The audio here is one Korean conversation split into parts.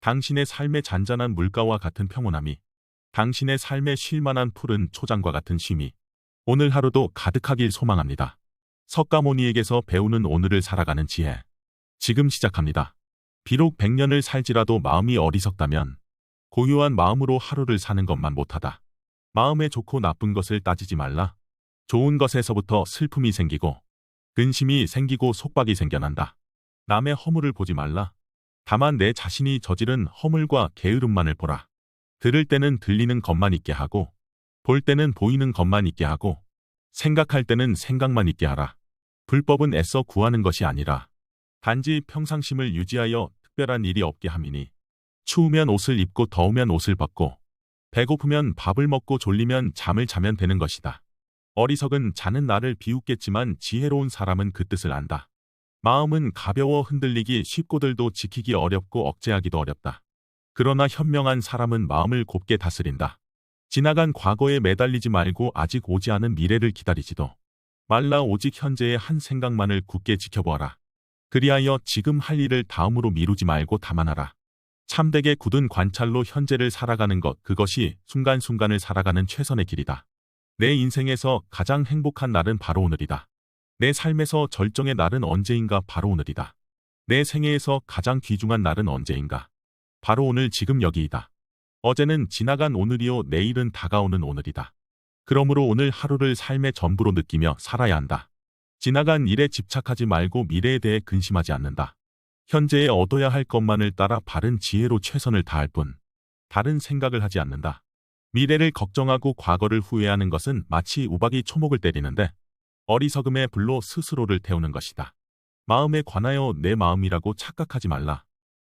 당신의 삶의 잔잔한 물가와 같은 평온함이, 당신의 삶에 쉴만한 푸른 초장과 같은 쉼이 오늘 하루도 가득하길 소망합니다. 석가모니에게서 배우는 오늘을 살아가는 지혜. 지금 시작합니다. 비록 100년을 살지라도 마음이 어리석다면 고요한 마음으로 하루를 사는 것만 못하다. 마음에 좋고 나쁜 것을 따지지 말라. 좋은 것에서부터 슬픔이 생기고 근심이 생기고 속박이 생겨난다. 남의 허물을 보지 말라. 다만 내 자신이 저지른 허물과 게으름만을 보라. 들을 때는 들리는 것만 있게 하고, 볼 때는 보이는 것만 있게 하고, 생각할 때는 생각만 있게 하라. 불법은 애써 구하는 것이 아니라 단지 평상심을 유지하여 특별한 일이 없게 함이니, 추우면 옷을 입고 더우면 옷을 벗고, 배고프면 밥을 먹고 졸리면 잠을 자면 되는 것이다. 어리석은 자는 나를 비웃겠지만 지혜로운 사람은 그 뜻을 안다. 마음은 가벼워 흔들리기 쉽고들도 지키기 어렵고 억제하기도 어렵다. 그러나 현명한 사람은 마음을 곱게 다스린다. 지나간 과거에 매달리지 말고 아직 오지 않은 미래를 기다리지도 말라. 오직 현재의 한 생각만을 굳게 지켜보아라. 그리하여 지금 할 일을 다음으로 미루지 말고 담아놔라. 참되게 굳은 관찰로 현재를 살아가는 것, 그것이 순간순간을 살아가는 최선의 길이다. 내 인생에서 가장 행복한 날은 바로 오늘이다. 내 삶에서 절정의 날은 언제인가? 바로 오늘이다. 내 생애에서 가장 귀중한 날은 언제인가? 바로 오늘, 지금 여기이다. 어제는 지나간 오늘이요, 내일은 다가오는 오늘이다. 그러므로 오늘 하루를 삶의 전부로 느끼며 살아야 한다. 지나간 일에 집착하지 말고 미래에 대해 근심하지 않는다. 현재에 얻어야 할 것만을 따라 바른 지혜로 최선을 다할 뿐 다른 생각을 하지 않는다. 미래를 걱정하고 과거를 후회하는 것은 마치 우박이 초목을 때리는데 어리석음의 불로 스스로를 태우는 것이다. 마음에 관하여 내 마음이라고 착각하지 말라.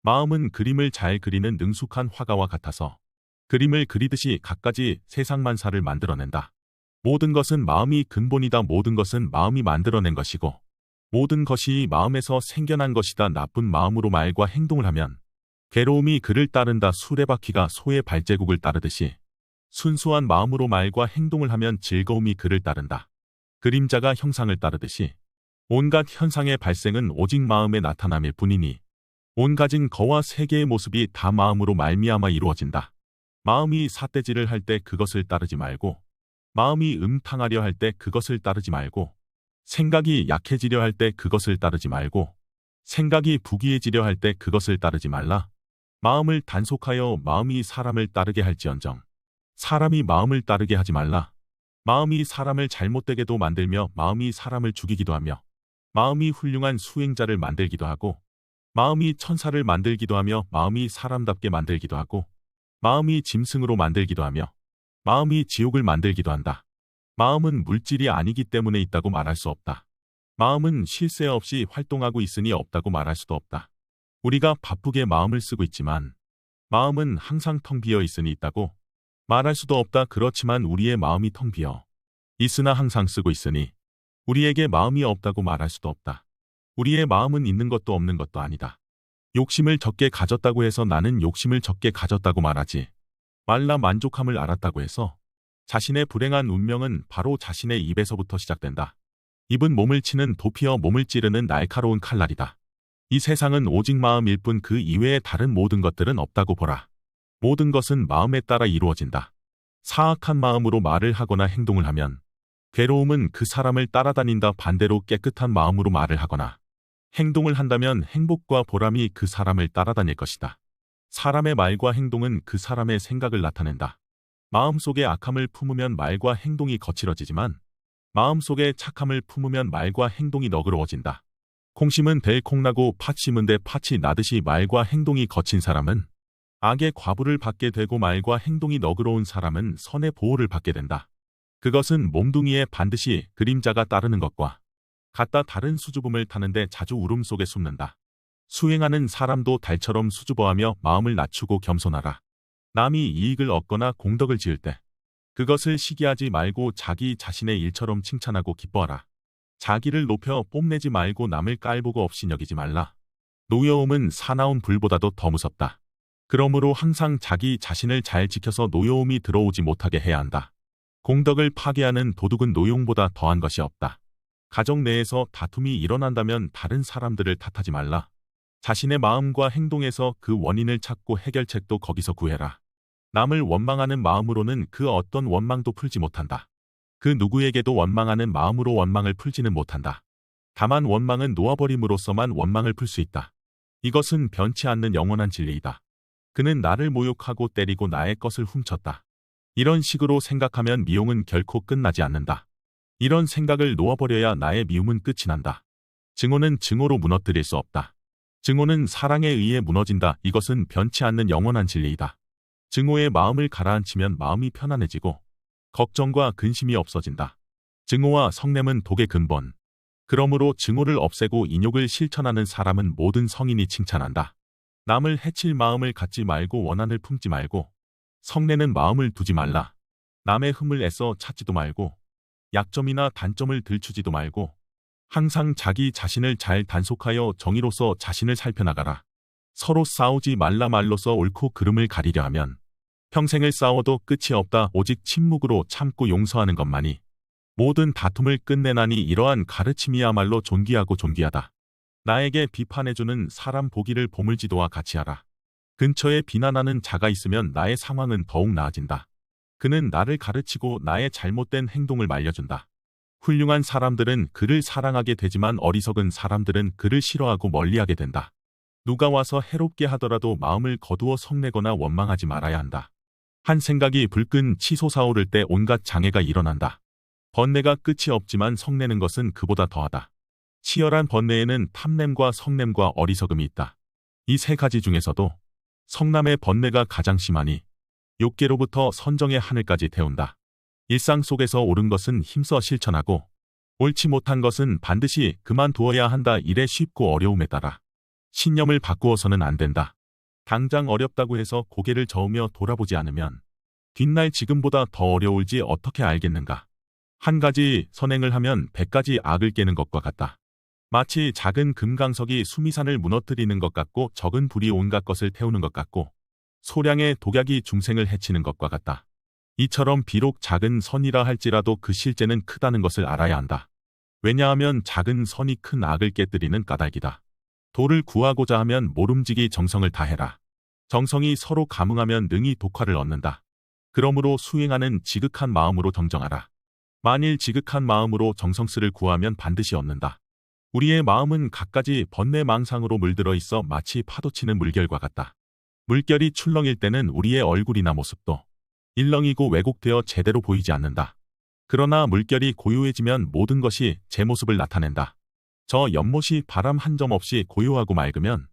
마음은 그림을 잘 그리는 능숙한 화가와 같아서 그림을 그리듯이 갖가지 세상만사를 만들어낸다. 모든 것은 마음이 근본이다. 모든 것은 마음이 만들어낸 것이고 모든 것이 마음에서 생겨난 것이다. 나쁜 마음으로 말과 행동을 하면 괴로움이 그를 따른다. 수레바퀴가 소의 발자국을 따르듯이 순수한 마음으로 말과 행동을 하면 즐거움이 그를 따른다. 그림자가 형상을 따르듯이 온갖 현상의 발생은 오직 마음에 나타남일 뿐이니 온 가진 거와 세계의 모습이 다 마음으로 말미암아 이루어진다. 마음이 삿대질을 할 때 그것을 따르지 말고, 마음이 음탕하려 할 때 그것을 따르지 말고, 생각이 약해지려 할 때 그것을 따르지 말고, 생각이 부귀해지려 할 때 그것을 따르지 말라. 마음을 단속하여 마음이 사람을 따르게 할지언정 사람이 마음을 따르게 하지 말라. 마음이 사람을 잘못되게도 만들며 마음이 사람을 죽이기도 하며 마음이 훌륭한 수행자를 만들기도 하고 마음이 천사를 만들기도 하며 마음이 사람답게 만들기도 하고 마음이 짐승으로 만들기도 하며 마음이 지옥을 만들기도 한다. 마음은 물질이 아니기 때문에 있다고 말할 수 없다. 마음은 쉴 새 없이 활동하고 있으니 없다고 말할 수도 없다. 우리가 바쁘게 마음을 쓰고 있지만 마음은 항상 텅 비어 있으니 있다고 말할 수도 없다. 그렇지만 우리의 마음이 텅 비어 있으나 항상 쓰고 있으니 우리에게 마음이 없다고 말할 수도 없다. 우리의 마음은 있는 것도 없는 것도 아니다. 욕심을 적게 가졌다고 해서 나는 욕심을 적게 가졌다고 말하지 말라. 만족함을 알았다고 해서 자신의 불행한 운명은 바로 자신의 입에서부터 시작된다. 입은 몸을 치는 도피어 몸을 찌르는 날카로운 칼날이다. 이 세상은 오직 마음일 뿐 그 이외의 다른 모든 것들은 없다고 보라. 모든 것은 마음에 따라 이루어진다. 사악한 마음으로 말을 하거나 행동을 하면 괴로움은 그 사람을 따라다닌다. 반대로 깨끗한 마음으로 말을 하거나 행동을 한다면 행복과 보람이 그 사람을 따라다닐 것이다. 사람의 말과 행동은 그 사람의 생각을 나타낸다. 마음속에 악함을 품으면 말과 행동이 거칠어지지만 마음속에 착함을 품으면 말과 행동이 너그러워진다. 콩 심은 데에 콩 나고 팥 심은 데 팥이 나듯이 말과 행동이 거친 사람은 악의 과부를 받게 되고 말과 행동이 너그러운 사람은 선의 보호를 받게 된다. 그것은 몸뚱이에 반드시 그림자가 따르는 것과 같다. 다른 수줍음을 타는데 자주 울음 속에 숨는다. 수행하는 사람도 달처럼 수줍어하며 마음을 낮추고 겸손하라. 남이 이익을 얻거나 공덕을 지을 때 그것을 시기하지 말고 자기 자신의 일처럼 칭찬하고 기뻐하라. 자기를 높여 뽐내지 말고 남을 깔보고 없이 여기지 말라. 노여움은 사나운 불보다도 더 무섭다. 그러므로 항상 자기 자신을 잘 지켜서 노여움이 들어오지 못하게 해야 한다. 공덕을 파괴하는 도둑은 노용보다 더한 것이 없다. 가정 내에서 다툼이 일어난다면 다른 사람들을 탓하지 말라. 자신의 마음과 행동에서 그 원인을 찾고 해결책도 거기서 구해라. 남을 원망하는 마음으로는 그 어떤 원망도 풀지 못한다. 그 누구에게도 원망하는 마음으로 원망을 풀지는 못한다. 다만 원망은 놓아버림으로써만 원망을 풀 수 있다. 이것은 변치 않는 영원한 진리이다. 그는 나를 모욕하고 때리고 나의 것을 훔쳤다. 이런 식으로 생각하면 미움은 결코 끝나지 않는다. 이런 생각을 놓아버려야 나의 미움은 끝이 난다. 증오는 증오로 무너뜨릴 수 없다. 증오는 사랑에 의해 무너진다. 이것은 변치 않는 영원한 진리이다. 증오의 마음을 가라앉히면 마음이 편안해지고 걱정과 근심이 없어진다. 증오와 성냄은 독의 근본. 그러므로 증오를 없애고 인욕을 실천하는 사람은 모든 성인이 칭찬한다. 남을 해칠 마음을 갖지 말고 원한을 품지 말고 성내는 마음을 두지 말라. 남의 흠을 애써 찾지도 말고 약점이나 단점을 들추지도 말고 항상 자기 자신을 잘 단속하여 정의로서 자신을 살펴나가라. 서로 싸우지 말라. 말로써 옳고 그름을 가리려 하면 평생을 싸워도 끝이 없다. 오직 침묵으로 참고 용서하는 것만이 모든 다툼을 끝내나니 이러한 가르침이야말로 존귀하고 존귀하다. 나에게 비판해주는 사람 보기를 보물지도와 같이 하라. 근처에 비난하는 자가 있으면 나의 상황은 더욱 나아진다. 그는 나를 가르치고 나의 잘못된 행동을 말려준다. 훌륭한 사람들은 그를 사랑하게 되지만 어리석은 사람들은 그를 싫어하고 멀리하게 된다. 누가 와서 해롭게 하더라도 마음을 거두어 성내거나 원망하지 말아야 한다. 한 생각이 불끈 치솟아오를 때 온갖 장애가 일어난다. 번뇌가 끝이 없지만 성내는 것은 그보다 더하다. 치열한 번뇌에는 탐냄과 성냄과 어리석음이 있다. 이 세 가지 중에서도 성남의 번뇌가 가장 심하니 욕계로부터 선정의 하늘까지 태운다. 일상 속에서 옳은 것은 힘써 실천하고 옳지 못한 것은 반드시 그만두어야 한다. 일에 쉽고 어려움에 따라 신념을 바꾸어서는 안 된다. 당장 어렵다고 해서 고개를 저으며 돌아보지 않으면 뒷날 지금보다 더 어려울지 어떻게 알겠는가. 한 가지 선행을 하면 100가지 악을 깨는 것과 같다. 마치 작은 금강석이 수미산을 무너뜨리는 것 같고 적은 불이 온갖 것을 태우는 것 같고 소량의 독약이 중생을 해치는 것과 같다. 이처럼 비록 작은 선이라 할지라도 그 실제는 크다는 것을 알아야 한다. 왜냐하면 작은 선이 큰 악을 깨뜨리는 까닭이다. 도를 구하고자 하면 모름지기 정성을 다해라. 정성이 서로 감응하면 능히 독화를 얻는다. 그러므로 수행하는 지극한 마음으로 정정하라. 만일 지극한 마음으로 정성스를 구하면 반드시 얻는다. 우리의 마음은 갖가지 번뇌 망상으로 물들어 있어 마치 파도치는 물결과 같다. 물결이 출렁일 때는 우리의 얼굴이나 모습도 일렁이고 왜곡되어 제대로 보이지 않는다. 그러나 물결이 고요해지면 모든 것이 제 모습을 나타낸다. 저 연못이 바람 한 점 없이 고요하고 맑으면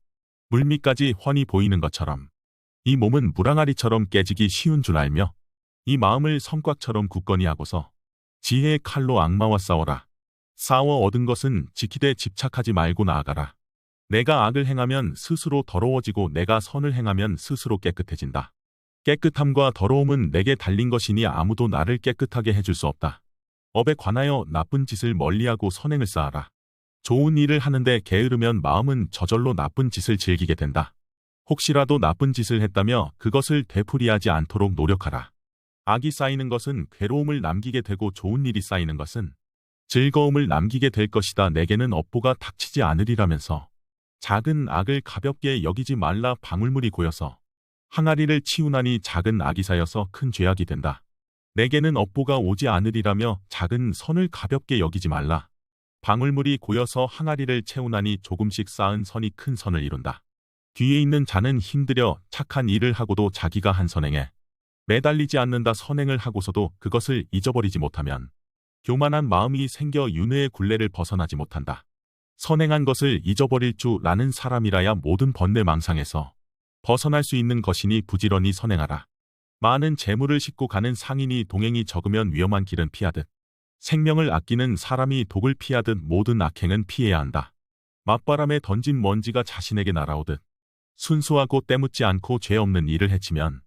물밑까지 훤히 보이는 것처럼 이 몸은 물항아리처럼 깨지기 쉬운 줄 알며 이 마음을 성곽처럼 굳건히 하고서 지혜의 칼로 악마와 싸워라. 싸워 얻은 것은 지키되 집착하지 말고 나아가라. 내가 악을 행하면 스스로 더러워지고 내가 선을 행하면 스스로 깨끗해진다. 깨끗함과 더러움은 내게 달린 것이니 아무도 나를 깨끗하게 해줄 수 없다. 업에 관하여 나쁜 짓을 멀리하고 선행을 쌓아라. 좋은 일을 하는데 게으르면 마음은 저절로 나쁜 짓을 즐기게 된다. 혹시라도 나쁜 짓을 했다며 그것을 되풀이하지 않도록 노력하라. 악이 쌓이는 것은 괴로움을 남기게 되고 좋은 일이 쌓이는 것은 즐거움을 남기게 될 것이다. 내게는 업보가 닥치지 않으리라면서 작은 악을 가볍게 여기지 말라. 방울물이 고여서 항아리를 치우나니 작은 악이 쌓여서 큰 죄악이 된다. 내게는 업보가 오지 않으리라며 작은 선을 가볍게 여기지 말라. 방울물이 고여서 항아리를 채우나니 조금씩 쌓은 선이 큰 선을 이룬다. 뒤에 있는 자는 힘들여 착한 일을 하고도 자기가 한 선행에 매달리지 않는다. 선행을 하고서도 그것을 잊어버리지 못하면 교만한 마음이 생겨 윤회의 굴레를 벗어나지 못한다. 선행한 것을 잊어버릴 줄 아는 사람이라야 모든 번뇌 망상에서 벗어날 수 있는 것이니 부지런히 선행하라. 많은 재물을 싣고 가는 상인이 동행이 적으면 위험한 길은 피하듯 생명을 아끼는 사람이 독을 피하듯 모든 악행은 피해야 한다. 맞바람에 던진 먼지가 자신에게 날아오듯 순수하고 때묻지 않고 죄 없는 일을 해치면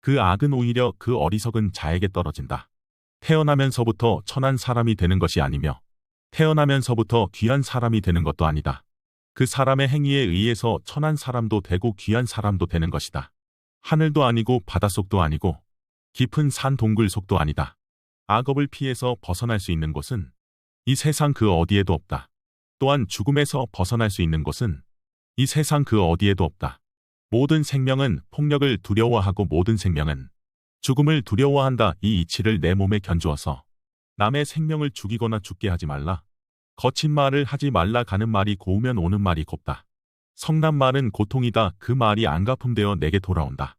그 악은 오히려 그 어리석은 자에게 떨어진다. 태어나면서부터 천한 사람이 되는 것이 아니며 태어나면서부터 귀한 사람이 되는 것도 아니다. 그 사람의 행위에 의해서 천한 사람도 되고 귀한 사람도 되는 것이다. 하늘도 아니고 바닷속도 아니고 깊은 산 동굴 속도 아니다. 악업을 피해서 벗어날 수 있는 곳은 이 세상 그 어디에도 없다. 또한 죽음에서 벗어날 수 있는 곳은 이 세상 그 어디에도 없다. 모든 생명은 폭력을 두려워하고 모든 생명은 죽음을 두려워한다. 이 이치를 내 몸에 견주어서 남의 생명을 죽이거나 죽게 하지 말라. 거친 말을 하지 말라. 가는 말이 고우면 오는 말이 곱다. 성난 말은 고통이다. 그 말이 안갚음되어 내게 돌아온다.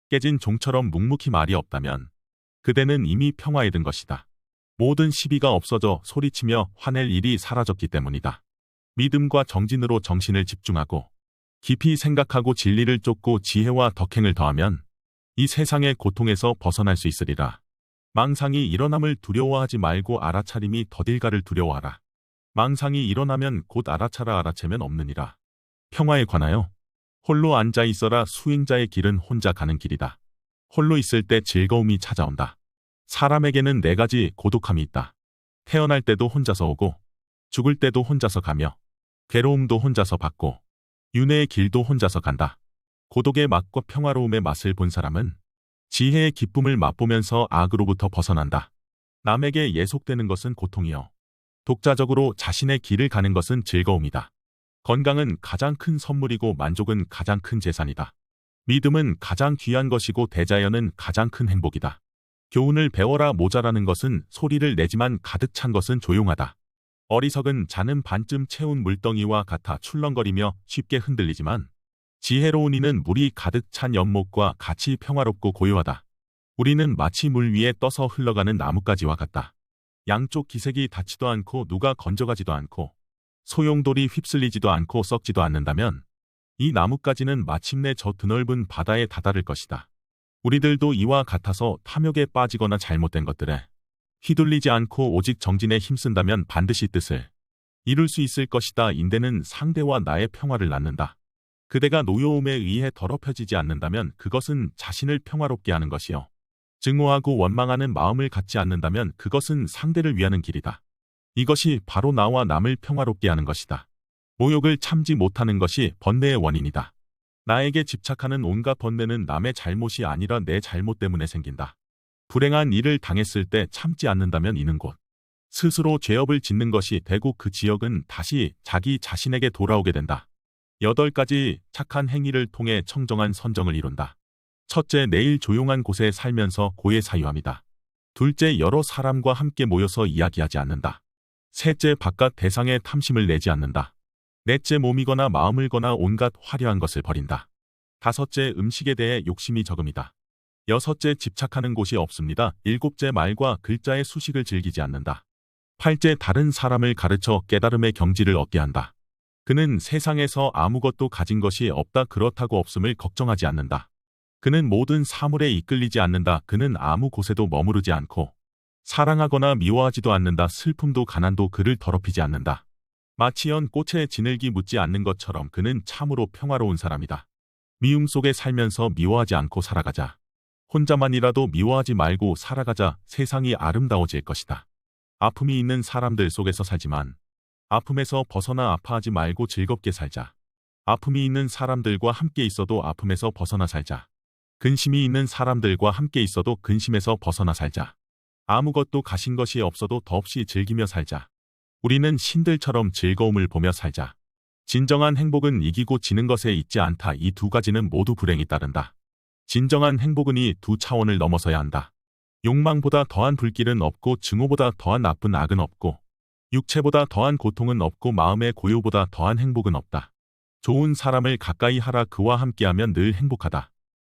깨진 종처럼 묵묵히 말이 없다면 그대는 이미 평화에 든 것이다. 모든 시비가 없어져 소리치며 화낼 일이 사라졌기 때문이다. 믿음과 정진으로 정신을 집중하고 깊이 생각하고 진리를 쫓고 지혜와 덕행을 더하면 이 세상의 고통에서 벗어날 수 있으리라. 망상이 일어남을 두려워하지 말고 알아차림이 더딜가를 두려워하라. 망상이 일어나면 곧 알아차라. 알아채면 없느니라. 평화에 관하여 홀로 앉아 있어라. 수행자의 길은 혼자 가는 길이다. 홀로 있을 때 즐거움이 찾아온다. 사람에게는 네 가지 고독함이 있다. 태어날 때도 혼자서 오고 죽을 때도 혼자서 가며 괴로움도 혼자서 받고 윤회의 길도 혼자서 간다. 고독의 맛과 평화로움의 맛을 본 사람은 지혜의 기쁨을 맛보면서 악으로부터 벗어난다. 남에게 예속되는 것은 고통이요. 독자적으로 자신의 길을 가는 것은 즐거움이다. 건강은 가장 큰 선물이고 만족은 가장 큰 재산이다. 믿음은 가장 귀한 것이고 대자연은 가장 큰 행복이다. 교훈을 배워라. 모자라는 것은 소리를 내지만 가득 찬 것은 조용하다. 어리석은 자는 반쯤 채운 물덩이와 같아 출렁거리며 쉽게 흔들리지만 지혜로운 이는 물이 가득 찬 연못과 같이 평화롭고 고요하다. 우리는 마치 물 위에 떠서 흘러가는 나뭇가지와 같다. 양쪽 기색이 닿지도 않고 누가 건져가지도 않고 소용돌이 휩쓸리지도 않고 썩지도 않는다면 이 나뭇가지는 마침내 저 드넓은 바다에 다다를 것이다. 우리들도 이와 같아서 탐욕에 빠지거나 잘못된 것들에 휘둘리지 않고 오직 정진에 힘쓴다면 반드시 뜻을 이룰 수 있을 것이다. 인대는 상대와 나의 평화를 낳는다. 그대가 노여움에 의해 더럽혀지지 않는다면 그것은 자신을 평화롭게 하는 것이요. 증오하고 원망하는 마음을 갖지 않는다면 그것은 상대를 위하는 길이다. 이것이 바로 나와 남을 평화롭게 하는 것이다. 모욕을 참지 못하는 것이 번뇌의 원인이다. 나에게 집착하는 온갖 번뇌는 남의 잘못이 아니라 내 잘못 때문에 생긴다. 불행한 일을 당했을 때 참지 않는다면 이는 곧 스스로 죄업을 짓는 것이 되고 그 지역은 다시 자기 자신에게 돌아오게 된다. 8가지 착한 행위를 통해 청정한 선정을 이룬다. 첫째, 내일 조용한 곳에 살면서 고해 사유함이다. 둘째, 여러 사람과 함께 모여서 이야기하지 않는다. 셋째, 바깥 대상에 탐심을 내지 않는다. 넷째, 몸이거나 마음을 거나 온갖 화려한 것을 버린다. 다섯째, 음식에 대해 욕심이 적음이다. 여섯째, 집착하는 곳이 없습니다. 일곱째, 말과 글자의 수식을 즐기지 않는다. 팔째, 다른 사람을 가르쳐 깨달음의 경지를 얻게 한다. 그는 세상에서 아무것도 가진 것이 없다. 그렇다고 없음을 걱정하지 않는다. 그는 모든 사물에 이끌리지 않는다. 그는 아무 곳에도 머무르지 않고 사랑하거나 미워하지도 않는다. 슬픔도 가난도 그를 더럽히지 않는다. 마치 연 꽃에 지늘기 묻지 않는 것처럼 그는 참으로 평화로운 사람이다. 미움 속에 살면서 미워하지 않고 살아가자. 혼자만이라도 미워하지 말고 살아가자. 세상이 아름다워질 것이다. 아픔이 있는 사람들 속에서 살지만 아픔에서 벗어나 아파하지 말고 즐겁게 살자. 아픔이 있는 사람들과 함께 있어도 아픔에서 벗어나 살자. 근심이 있는 사람들과 함께 있어도 근심에서 벗어나 살자. 아무것도 가신 것이 없어도 더없이 즐기며 살자. 우리는 신들처럼 즐거움을 보며 살자. 진정한 행복은 이기고 지는 것에 있지 않다. 이 두 가지는 모두 불행이 따른다. 진정한 행복은 이 두 차원을 넘어서야 한다. 욕망보다 더한 불길은 없고 증오보다 더한 나쁜 악은 없고 육체보다 더한 고통은 없고 마음의 고요보다 더한 행복은 없다. 좋은 사람을 가까이 하라. 그와 함께하면 늘 행복하다.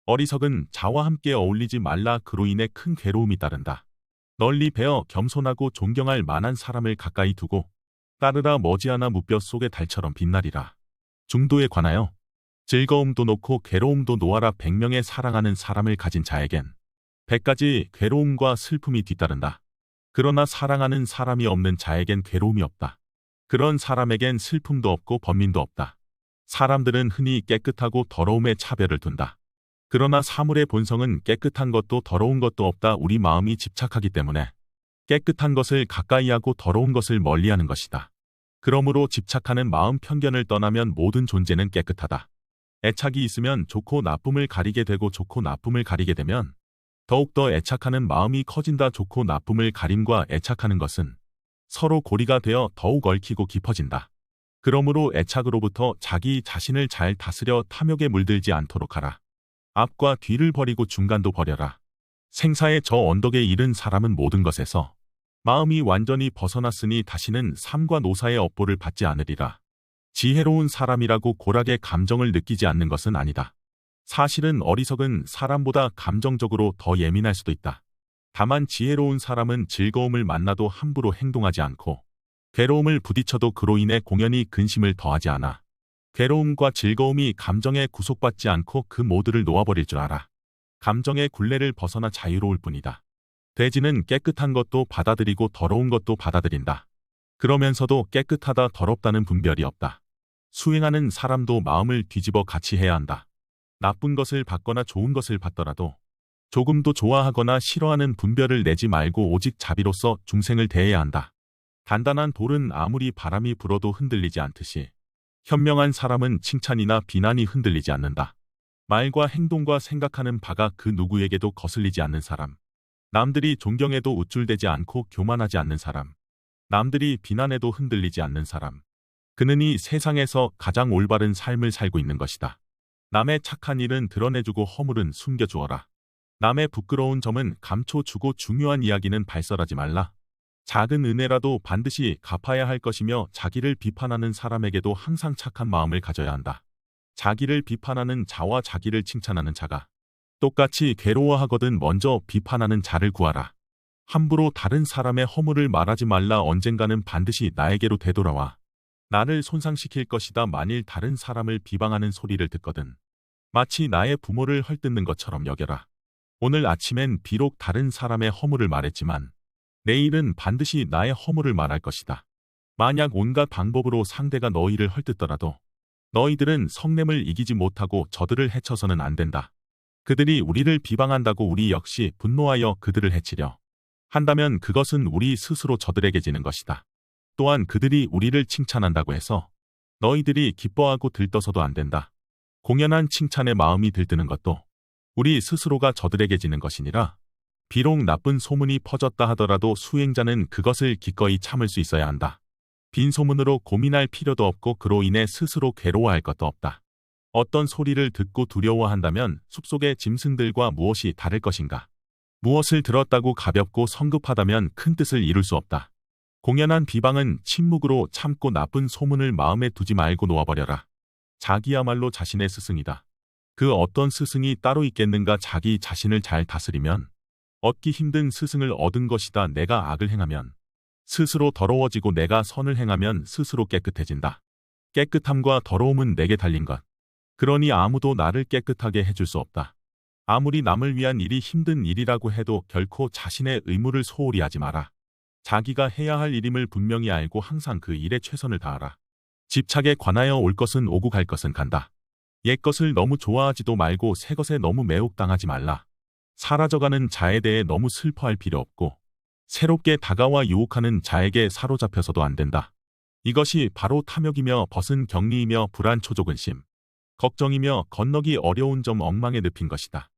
어리석은 자와 함께 어울리지 말라. 그로 인해 큰 괴로움이 따른다. 널리 베어 겸손하고 존경할 만한 사람을 가까이 두고 따르라. 머지않아 무뼈 속의 달처럼 빛나리라. 중도에 관하여 즐거움도 놓고 괴로움도 놓아라. 100명의 사랑하는 사람을 가진 자에겐 100가지 괴로움과 슬픔이 뒤따른다. 그러나 사랑하는 사람이 없는 자에겐 괴로움이 없다. 그런 사람에겐 슬픔도 없고 번민도 없다. 사람들은 흔히 깨끗하고 더러움의 차별을 둔다. 그러나 사물의 본성은 깨끗한 것도 더러운 것도 없다. 우리 마음이 집착하기 때문에 깨끗한 것을 가까이하고 더러운 것을 멀리하는 것이다. 그러므로 집착하는 마음 편견을 떠나면 모든 존재는 깨끗하다. 애착이 있으면 좋고 나쁨을 가리게 되고 좋고 나쁨을 가리게 되면 더욱더 애착하는 마음이 커진다. 좋고 나쁨을 가림과 애착하는 것은 서로 고리가 되어 더욱 얽히고 깊어진다. 그러므로 애착으로부터 자기 자신을 잘 다스려 탐욕에 물들지 않도록 하라. 앞과 뒤를 버리고 중간도 버려라. 생사의 저 언덕에 이른 사람은 모든 것에서 마음이 완전히 벗어났으니 다시는 삶과 노사의 업보를 받지 않으리라. 지혜로운 사람이라고 고락의 감정을 느끼지 않는 것은 아니다. 사실은 어리석은 사람보다 감정적으로 더 예민할 수도 있다. 다만 지혜로운 사람은 즐거움을 만나도 함부로 행동하지 않고 괴로움을 부딪혀도 그로 인해 공연히 근심을 더하지 않아. 괴로움과 즐거움이 감정에 구속받지 않고 그 모두를 놓아버릴 줄 알아. 감정의 굴레를 벗어나 자유로울 뿐이다. 돼지는 깨끗한 것도 받아들이고 더러운 것도 받아들인다. 그러면서도 깨끗하다 더럽다는 분별이 없다. 수행하는 사람도 마음을 뒤집어 같이 해야 한다. 나쁜 것을 받거나 좋은 것을 받더라도 조금도 좋아하거나 싫어하는 분별을 내지 말고 오직 자비로서 중생을 대해야 한다. 단단한 돌은 아무리 바람이 불어도 흔들리지 않듯이 현명한 사람은 칭찬이나 비난이 흔들리지 않는다. 말과 행동과 생각하는 바가 그 누구에게도 거슬리지 않는 사람. 남들이 존경해도 우쭐대지 않고 교만하지 않는 사람. 남들이 비난해도 흔들리지 않는 사람. 그는 이 세상에서 가장 올바른 삶을 살고 있는 것이다. 남의 착한 일은 드러내주고 허물은 숨겨주어라. 남의 부끄러운 점은 감춰주고 중요한 이야기는 발설하지 말라. 작은 은혜라도 반드시 갚아야 할 것이며 자기를 비판하는 사람에게도 항상 착한 마음을 가져야 한다. 자기를 비판하는 자와 자기를 칭찬하는 자가 똑같이 괴로워하거든 먼저 비판하는 자를 구하라. 함부로 다른 사람의 허물을 말하지 말라. 언젠가는 반드시 나에게로 되돌아와 나를 손상시킬 것이다. 만일 다른 사람을 비방하는 소리를 듣거든 마치 나의 부모를 헐뜯는 것처럼 여겨라. 오늘 아침엔 비록 다른 사람의 허물을 말했지만 내일은 반드시 나의 허물을 말할 것이다. 만약 온갖 방법으로 상대가 너희를 헐뜯더라도 너희들은 성냄을 이기지 못하고 저들을 해쳐서는 안 된다. 그들이 우리를 비방한다고 우리 역시 분노하여 그들을 해치려 한다면 그것은 우리 스스로 저들에게 지는 것이다. 또한 그들이 우리를 칭찬한다고 해서 너희들이 기뻐하고 들떠서도 안 된다. 공연한 칭찬에 마음이 들뜨는 것도 우리 스스로가 저들에게 지는 것이니라. 비록 나쁜 소문이 퍼졌다 하더라도 수행자는 그것을 기꺼이 참을 수 있어야 한다. 빈 소문으로 고민할 필요도 없고 그로 인해 스스로 괴로워할 것도 없다. 어떤 소리를 듣고 두려워한다면 숲속의 짐승들과 무엇이 다를 것인가? 무엇을 들었다고 가볍고 성급하다면 큰 뜻을 이룰 수 없다. 공연한 비방은 침묵으로 참고 나쁜 소문을 마음에 두지 말고 놓아버려라. 자기야말로 자신의 스승이다. 그 어떤 스승이 따로 있겠는가? 자기 자신을 잘 다스리면 얻기 힘든 스승을 얻은 것이다. 내가 악을 행하면 스스로 더러워지고 내가 선을 행하면 스스로 깨끗해진다. 깨끗함과 더러움은 내게 달린 것. 그러니 아무도 나를 깨끗하게 해줄 수 없다. 아무리 남을 위한 일이 힘든 일이라고 해도 결코 자신의 의무를 소홀히 하지 마라. 자기가 해야 할 일임을 분명히 알고 항상 그 일에 최선을 다하라. 집착에 관하여 올 것은 오고 갈 것은 간다. 옛 것을 너무 좋아하지도 말고 새 것에 너무 매혹당하지 말라. 사라져가는 자에 대해 너무 슬퍼할 필요 없고 새롭게 다가와 유혹하는 자에게 사로잡혀서도 안 된다. 이것이 바로 탐욕이며 벗은 격리이며 불안 초조근심, 걱정이며 건너기 어려운 점 엉망에 늪인 것이다.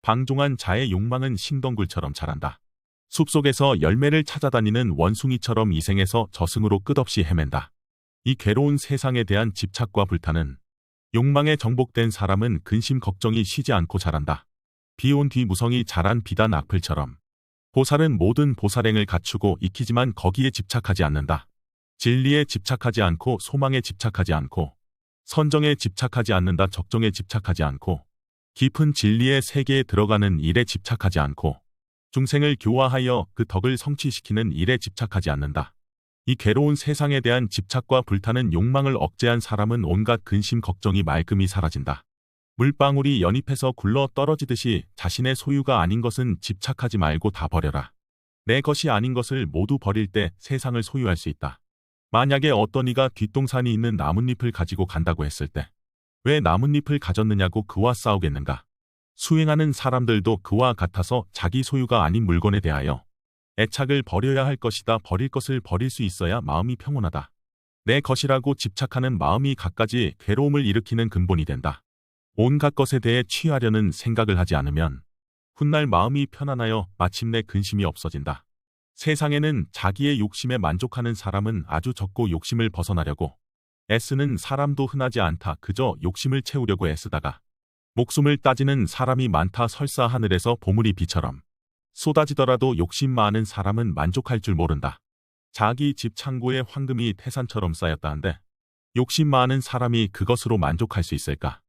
방종한 자의 욕망은 싱덩굴처럼 자란다. 숲속에서 열매를 찾아다니는 원숭이처럼 이생에서 저승으로 끝없이 헤맨다. 이 괴로운 세상에 대한 집착과 불타는 욕망에 정복된 사람은 근심 걱정이 쉬지 않고 자란다. 비 온 뒤 무성이 자란 비단 악플처럼 보살은 모든 보살행을 갖추고 익히지만 거기에 집착하지 않는다. 진리에 집착하지 않고 소망에 집착하지 않고 선정에 집착하지 않는다. 적정에 집착하지 않고 깊은 진리의 세계에 들어가는 일에 집착하지 않고 중생을 교화하여 그 덕을 성취시키는 일에 집착하지 않는다. 이 괴로운 세상에 대한 집착과 불타는 욕망을 억제한 사람은 온갖 근심 걱정이 말끔히 사라진다. 물방울이 연잎에서 굴러 떨어지듯이 자신의 소유가 아닌 것은 집착하지 말고 다 버려라. 내 것이 아닌 것을 모두 버릴 때 세상을 소유할 수 있다. 만약에 어떤 이가 뒷동산이 있는 나뭇잎을 가지고 간다고 했을 때 왜 나뭇잎을 가졌느냐고 그와 싸우겠는가? 수행하는 사람들도 그와 같아서 자기 소유가 아닌 물건에 대하여 애착을 버려야 할 것이다. 버릴 것을 버릴 수 있어야 마음이 평온하다. 내 것이라고 집착하는 마음이 갖가지 괴로움을 일으키는 근본이 된다. 온갖 것에 대해 취하려는 생각을 하지 않으면 훗날 마음이 편안하여 마침내 근심이 없어진다. 세상에는 자기의 욕심에 만족하는 사람은 아주 적고 욕심을 벗어나려고 애쓰는 사람도 흔하지 않다. 그저 욕심을 채우려고 애쓰다가 목숨을 따지는 사람이 많다. 설사 하늘에서 보물이 비처럼 쏟아지더라도 욕심 많은 사람은 만족할 줄 모른다. 자기 집 창고에 황금이 태산처럼 쌓였다는데 욕심 많은 사람이 그것으로 만족할 수 있을까?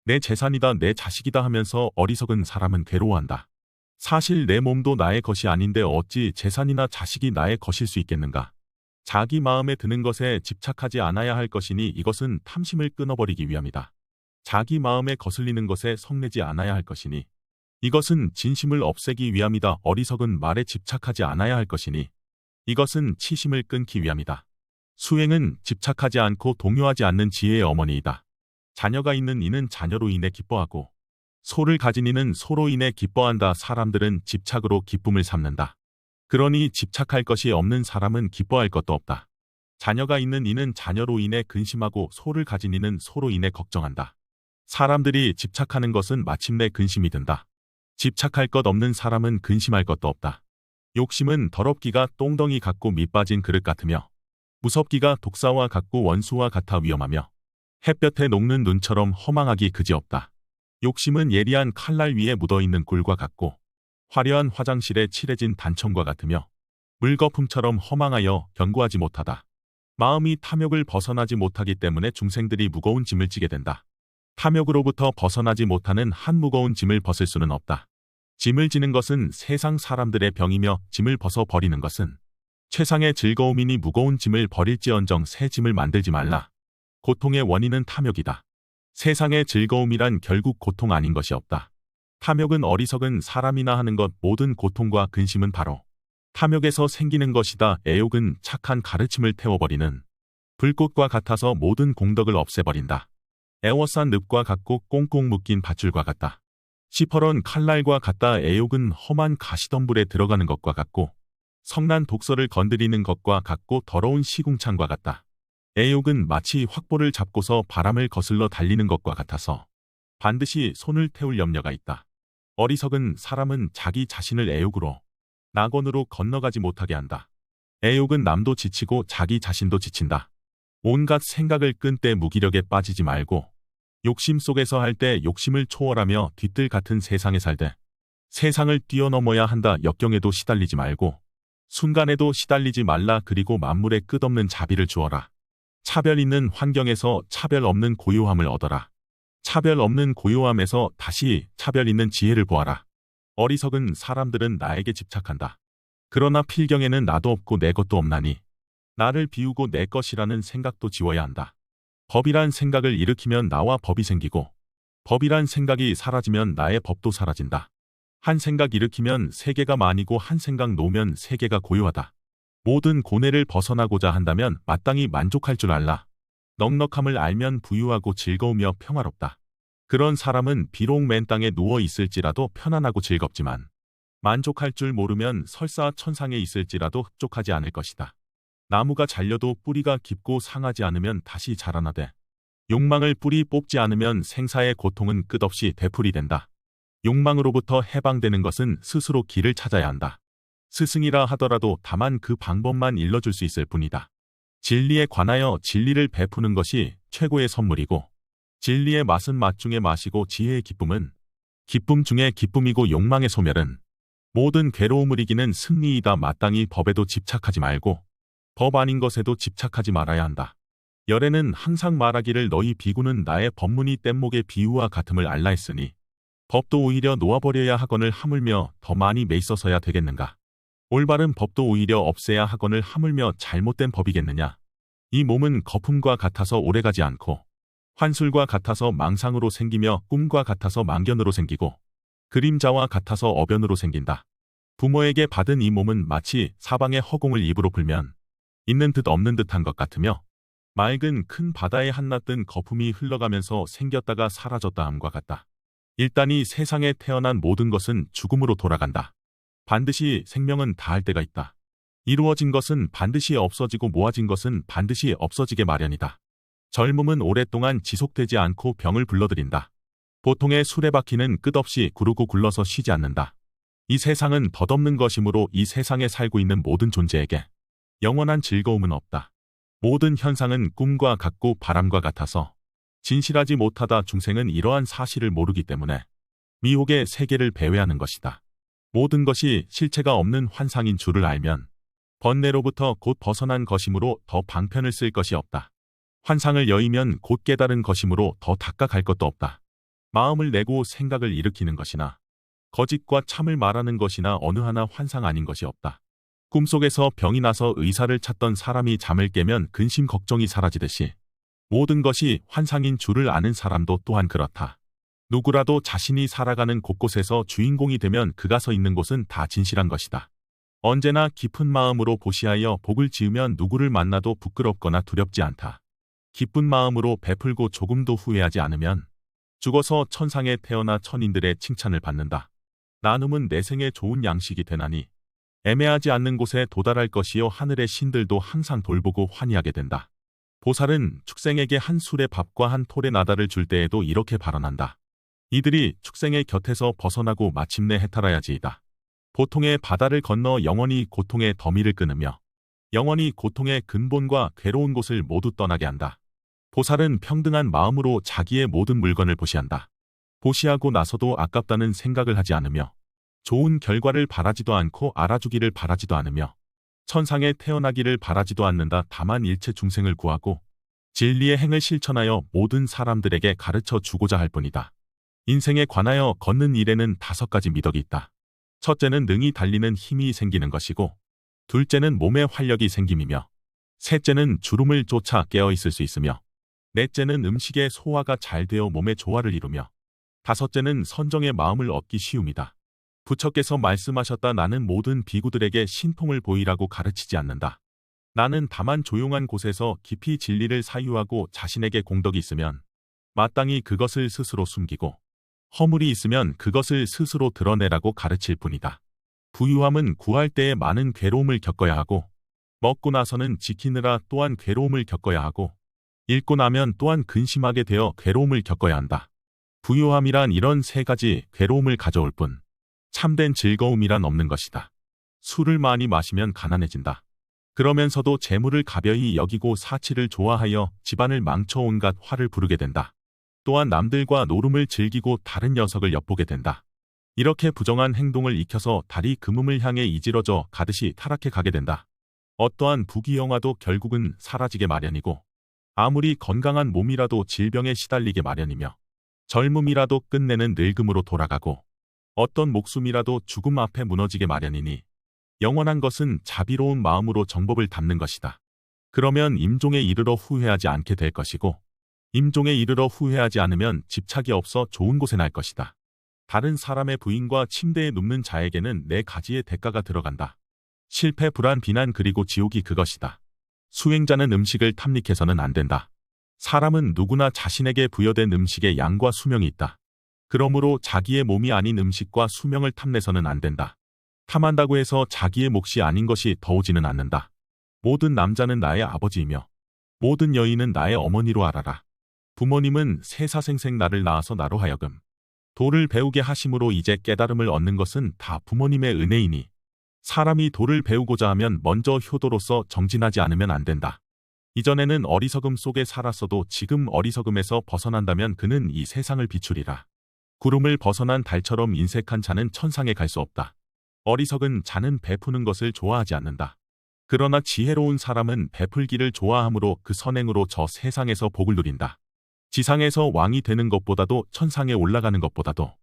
내 재산이다, 내 자식이다 하면서 어리석은 사람은 괴로워한다. 사실 내 몸도 나의 것이 아닌데 어찌 재산이나 자식이 나의 것일 수 있겠는가? 자기 마음에 드는 것에 집착하지 않아야 할 것이니 이것은 탐심을 끊어버리기 위함이다. 자기 마음에 거슬리는 것에 성내지 않아야 할 것이니 이것은 진심을 없애기 위함이다. 어리석은 말에 집착하지 않아야 할 것이니 이것은 치심을 끊기 위함이다. 수행은 집착하지 않고 동요하지 않는 지혜의 어머니이다. 자녀가 있는 이는 자녀로 인해 기뻐하고 소를 가진 이는 소로 인해 기뻐한다. 사람들은 집착으로 기쁨을 삼는다. 그러니 집착할 것이 없는 사람은 기뻐할 것도 없다. 자녀가 있는 이는 자녀로 인해 근심하고 소를 가진 이는 소로 인해 걱정한다. 사람들이 집착하는 것은 마침내 근심이 든다. 집착할 것 없는 사람은 근심할 것도 없다. 욕심은 더럽기가 똥덩이 같고 밑빠진 그릇 같으며 무섭기가 독사와 같고 원수와 같아 위험하며 햇볕에 녹는 눈처럼 허망하기 그지없다. 욕심은 예리한 칼날 위에 묻어있는 꿀과 같고 화려한 화장실에 칠해진 단청과 같으며 물거품처럼 허망하여 견고하지 못하다. 마음이 탐욕을 벗어나지 못하기 때문에 중생들이 무거운 짐을 지게 된다. 탐욕으로부터 벗어나지 못하는 한 무거운 짐을 벗을 수는 없다. 짐을 지는 것은 세상 사람들의 병이며 짐을 벗어버리는 것은 최상의 즐거움이니 무거운 짐을 버릴지언정 새 짐을 만들지 말라. 고통의 원인은 탐욕이다. 세상의 즐거움이란 결국 고통 아닌 것이 없다. 탐욕은 어리석은 사람이나 하는 것 모든 고통과 근심은 바로 탐욕에서 생기는 것이다. 애욕은 착한 가르침을 태워버리는 불꽃과 같아서 모든 공덕을 없애버린다. 애워싼 늪과 같고 꽁꽁 묶인 밧줄과 같다. 시퍼런 칼날과 같다. 애욕은 험한 가시덤불에 들어가는 것과 같고 성난 독서를 건드리는 것과 같고 더러운 시궁창과 같다. 애욕은 마치 확보를 잡고서 바람을 거슬러 달리는 것과 같아서 반드시 손을 태울 염려가 있다. 어리석은 사람은 자기 자신을 애욕으로 낙원으로 건너가지 못하게 한다. 애욕은 남도 지치고 자기 자신도 지친다. 온갖 생각을 끈 때 무기력에 빠지지 말고 욕심 속에서 할 때 욕심을 초월하며 뒤뜰 같은 세상에 살되 세상을 뛰어넘어야 한다. 역경에도 시달리지 말고 순간에도 시달리지 말라. 그리고 만물에 끝없는 자비를 주어라. 차별 있는 환경에서 차별 없는 고요함을 얻어라. 차별 없는 고요함에서 다시 차별 있는 지혜를 보아라. 어리석은 사람들은 나에게 집착한다. 그러나 필경에는 나도 없고 내 것도 없나니 나를 비우고 내 것이라는 생각도 지워야 한다. 법이란 생각을 일으키면 나와 법이 생기고 법이란 생각이 사라지면 나의 법도 사라진다. 한 생각 일으키면 세계가 만이고 한 생각 놓으면 세계가 고요하다. 모든 고뇌를 벗어나고자 한다면 마땅히 만족할 줄 알라. 넉넉함을 알면 부유하고 즐거우며 평화롭다. 그런 사람은 비록 맨 땅에 누워 있을지라도 편안하고 즐겁지만 만족할 줄 모르면 설사 천상에 있을지라도 흡족하지 않을 것이다. 나무가 잘려도 뿌리가 깊고 상하지 않으면 다시 자라나되 욕망을 뿌리 뽑지 않으면 생사의 고통은 끝없이 되풀이된다. 욕망으로부터 해방되는 것은 스스로 길을 찾아야 한다. 스승이라 하더라도 다만 그 방법만 일러줄 수 있을 뿐이다. 진리에 관하여 진리를 베푸는 것이 최고의 선물이고 진리의 맛은 맛 중에 맛이고 지혜의 기쁨은 기쁨 중에 기쁨이고 욕망의 소멸은 모든 괴로움을 이기는 승리이다. 마땅히 법에도 집착하지 말고 법 아닌 것에도 집착하지 말아야 한다. 열애는 항상 말하기를 너희 비구는 나의 법문이 뗏목의 비유와 같음을 알라 했으니 법도 오히려 놓아버려야 하거늘 하물며 더 많이 매있어서야 되겠는가. 올바른 법도 오히려 없애야 하거늘 하물며 잘못된 법이겠느냐. 이 몸은 거품과 같아서 오래가지 않고 환술과 같아서 망상으로 생기며 꿈과 같아서 망견으로 생기고 그림자와 같아서 어변으로 생긴다. 부모에게 받은 이 몸은 마치 사방의 허공을 입으로 불면 있는 듯 없는 듯한 것 같으며 맑은 큰 바다에 한낱든 거품이 흘러가면서 생겼다가 사라졌다 함과 같다. 일단 이 세상에 태어난 모든 것은 죽음으로 돌아간다. 반드시 생명은 다할 때가 있다. 이루어진 것은 반드시 없어지고 모아진 것은 반드시 없어지게 마련이다. 젊음은 오랫동안 지속되지 않고 병을 불러들인다. 보통의 수레바퀴는 끝없이 구르고 굴러서 쉬지 않는다. 이 세상은 덧없는 것이므로 이 세상에 살고 있는 모든 존재에게 영원한 즐거움은 없다. 모든 현상은 꿈과 같고 바람과 같아서 진실하지 못하다 중생은 이러한 사실을 모르기 때문에 미혹의 세계를 배회하는 것이다. 모든 것이 실체가 없는 환상인 줄을 알면 번뇌로부터 곧 벗어난 것이므로 더 방편을 쓸 것이 없다. 환상을 여의면 곧 깨달은 것이므로 더 닦아갈 것도 없다. 마음을 내고 생각을 일으키는 것이나 거짓과 참을 말하는 것이나 어느 하나 환상 아닌 것이 없다. 꿈속에서 병이 나서 의사를 찾던 사람이 잠을 깨면 근심 걱정이 사라지듯이 모든 것이 환상인 줄을 아는 사람도 또한 그렇다. 누구라도 자신이 살아가는 곳곳에서 주인공이 되면 그가 서 있는 곳은 다 진실한 것이다. 언제나 깊은 마음으로 보시하여 복을 지으면 누구를 만나도 부끄럽거나 두렵지 않다. 기쁜 마음으로 베풀고 조금도 후회하지 않으면 죽어서 천상에 태어나 천인들의 칭찬을 받는다. 나눔은 내 생에 좋은 양식이 되나니 애매하지 않는 곳에 도달할 것이요 하늘의 신들도 항상 돌보고 환희하게 된다. 보살은 축생에게 한 술의 밥과 한 톨의 나다를 줄 때에도 이렇게 발언한다. 이들이 축생의 곁에서 벗어나고 마침내 해탈하야지이다. 보통의 바다를 건너 영원히 고통의 더미를 끊으며 영원히 고통의 근본과 괴로운 곳을 모두 떠나게 한다. 보살은 평등한 마음으로 자기의 모든 물건을 보시한다. 보시하고 나서도 아깝다는 생각을 하지 않으며 좋은 결과를 바라지도 않고 알아주기를 바라지도 않으며 천상에 태어나기를 바라지도 않는다. 다만 일체 중생을 구하고 진리의 행을 실천하여 모든 사람들에게 가르쳐 주고자 할 뿐이다. 인생에 관하여 걷는 일에는 5가지 미덕이 있다. 첫째는 능히 달리는 힘이 생기는 것이고, 둘째는 몸에 활력이 생김이며, 셋째는 주름을 쫓아 깨어있을 수 있으며, 넷째는 음식의 소화가 잘 되어 몸의 조화를 이루며, 다섯째는 선정의 마음을 얻기 쉬움이다. 부처께서 말씀하셨다. 나는 모든 비구들에게 신통을 보이라고 가르치지 않는다. 나는 다만 조용한 곳에서 깊이 진리를 사유하고 자신에게 공덕이 있으면 마땅히 그것을 스스로 숨기고 허물이 있으면 그것을 스스로 드러내라고 가르칠 뿐이다. 부유함은 구할 때에 많은 괴로움을 겪어야 하고 먹고 나서는 지키느라 또한 괴로움을 겪어야 하고 잃고 나면 또한 근심하게 되어 괴로움을 겪어야 한다. 부유함이란 이런 3가지 괴로움을 가져올 뿐 참된 즐거움이란 없는 것이다. 술을 많이 마시면 가난해진다. 그러면서도 재물을 가벼이 여기고 사치를 좋아하여 집안을 망쳐 온갖 화를 부르게 된다. 또한 남들과 노름을 즐기고 다른 녀석을 엿보게 된다. 이렇게 부정한 행동을 익혀서 달이 금음을 향해 이지러져 가듯이 타락해 가게 된다. 어떠한 부귀영화도 결국은 사라지게 마련이고 아무리 건강한 몸이라도 질병에 시달리게 마련이며 젊음이라도 끝내는 늙음으로 돌아가고 어떤 목숨이라도 죽음 앞에 무너지게 마련이니 영원한 것은 자비로운 마음으로 정법을 담는 것이다. 그러면 임종에 이르러 후회하지 않게 될 것이고 임종에 이르러 후회하지 않으면 집착이 없어 좋은 곳에 날 것이다. 다른 사람의 부인과 침대에 눕는 자에게는 4가지의 대가가 들어간다. 실패, 불안, 비난 그리고 지옥이 그것이다. 수행자는 음식을 탐닉해서는 안 된다. 사람은 누구나 자신에게 부여된 음식의 양과 수명이 있다. 그러므로 자기의 몸이 아닌 음식과 수명을 탐내서는 안 된다. 탐한다고 해서 자기의 몫이 아닌 것이 더 오지는 않는다. 모든 남자는 나의 아버지이며 모든 여인은 나의 어머니로 알아라. 부모님은 세사생생 나를 낳아서 나로 하여금 도를 배우게 하심으로 이제 깨달음을 얻는 것은 다 부모님의 은혜이니 사람이 도를 배우고자 하면 먼저 효도로서 정진하지 않으면 안 된다. 이전에는 어리석음 속에 살았어도 지금 어리석음에서 벗어난다면 그는 이 세상을 비추리라. 구름을 벗어난 달처럼 인색한 자는 천상에 갈 수 없다. 어리석은 자는 베푸는 것을 좋아하지 않는다. 그러나 지혜로운 사람은 베풀기를 좋아하므로 그 선행으로 저 세상에서 복을 누린다. 지상에서 왕이 되는 것보다도 천상에 올라가는 것보다도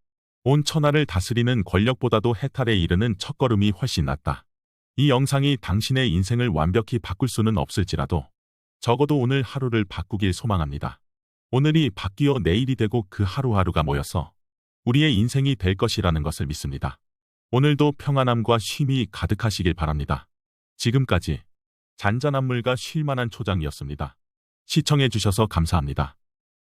온 천하를 다스리는 권력보다도 해탈에 이르는 첫걸음이 훨씬 낫다. 이 영상이 당신의 인생을 완벽히 바꿀 수는 없을지라도 적어도 오늘 하루를 바꾸길 소망합니다. 오늘이 바뀌어 내일이 되고 그 하루하루가 모여서 우리의 인생이 될 것이라는 것을 믿습니다. 오늘도 평안함과 쉼이 가득하시길 바랍니다. 지금까지 잔잔한 물과 쉴만한 초장이었습니다. 시청해 주셔서 감사합니다.